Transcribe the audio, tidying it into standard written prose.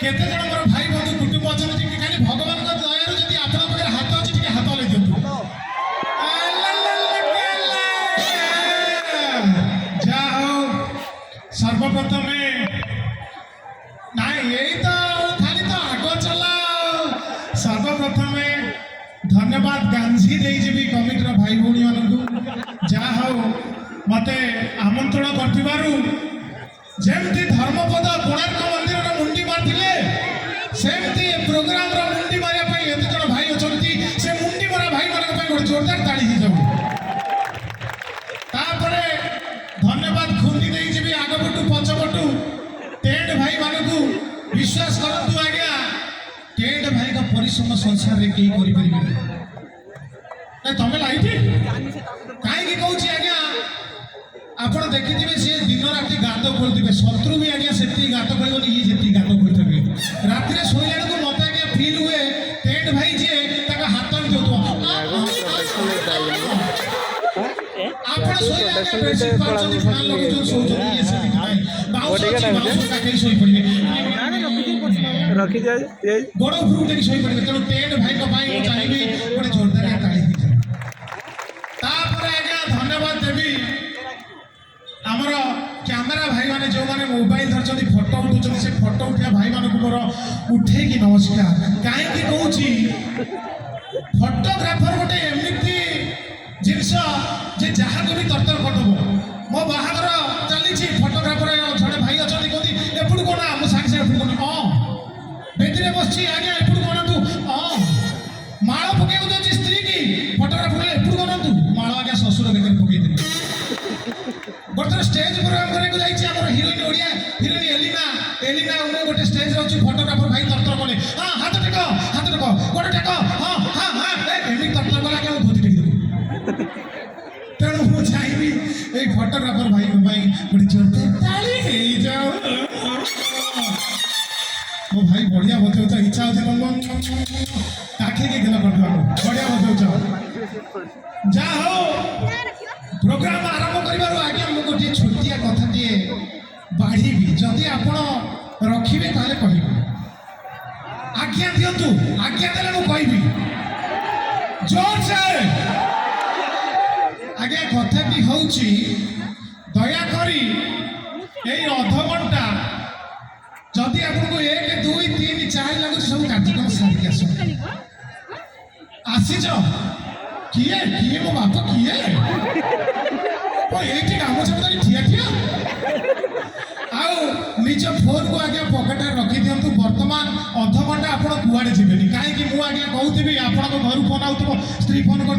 केते जण मोर भाई बंधु कुटुंब अछन कि खाली भगवान का दयारु जदि आपन पाखे हाथ अछि कि हाथ ले दियंतु जा हो सर्वप्रथम नाई यही तो खाली तो आग चला सर्वप्रथम धन्यवाद गांधी दे जीवी कमिटर भाई भौणी मानू जा हो मते आमंत्रण करथिबारु जेमती धर्मपद कोणार्क मंदिर मुंडी मारथिले सेमती प्रोग्राम रो मुंडी मारिया पई एते जण भाई अछंती से मुंडी मारा भाई मानक पई गोटे जोरदार ताली हि जाऊ तापरे धन्यवाद खुंदी देई जीवी आगपटु पछपटु टेंट भाई मानकु विश्वास करतु आज्ञा टेंट भाई का परिश्रम संसार रे केही करि परिबे नै तमे लाइठी काहे की कहूची आज्ञा आपण देखिथिबे से दिन राति गात खोलथिबे शत्रु भी आज्ञा सेती गात खोलबनी ये जेती गात खोलथिबे राति रे सोइला को मते आज्ञा फील हुए टेंट भाई जे ताका हाथ में देतो आपण सोइला के बेडशीट पाछो फैन लगे जो सोचो ये से नहीं बाउंस ताके सोई पड़िबे रखी जाए बड़ फ्रूट के सोई पड़िबे तेनो टेंट भाई को पाई चाहिबे गोटे जोरदार ताली तापर आज्ञा धन्यवाद देवी आमर कैमेरा भाई माने जो माने मोबाइल धरछथि फोटो उठुछथि से फोटो उठिया भाई मानकु मोर उठे की नमस्कार काहे की कहूची फोटोग्राफर गोटे एमिति जिनस जे जहा को भी तरतर करदबो मो बाहागर चली छी फोटोग्राफर जड़े भाई अछथि कहती एपुड कोना मो सांग से एपुड कोना बेदरे बसछि आगे एपुड कोना तू माळ पके उदछि स्त्री की फोटोग्राफर एपुड कोना तू माळ आगे ससुर बेकर पके दे बर्तमान स्टेज प्रोग्राम करे को जाई छी हमर हीरोइन ओडिया हीरोइन एलिना उने गोटे स्टेज रहछि फोटोग्राफर भाई तरतर कोले हां हाथ टेको गोटे टेको हां हां हां एमी तरतर कोला के धोती टेक दे तेणु मु चाहबी ए फोटोग्राफर भाई को भाई गोटे जोरते ताली हे जाओ ओ भाई बढ़िया बजाउछ इच्छा होते कम काखे के गेला करबा बढ़िया बजाउछ जा हो प्रोग्राम आरंभ करिबारो आगे हम गोटे छोटिया कथा दिए बाढ़ी जदि आपण रखिबे ताले कहिबे आज्ञा दियंतु आज्ञा देले मु कहिबी जोर से आगे कथा भी होउची दया करी एई अध घंटा जदि आपण को 1 2 3 4 लागु सब कार्यक्रम सारी के आसी जाओ किए किए मो बाप किए ओ एठी काम सब ठिया ठिया आउ निज फोन को आगे पॉकेट रे रखी दियंतु वर्तमान अध घंटा आपण कुआडे जिबेनी काहे कि मु आगे कहउथिबी आपण को घर फोन आउतबो स्त्री फोन कर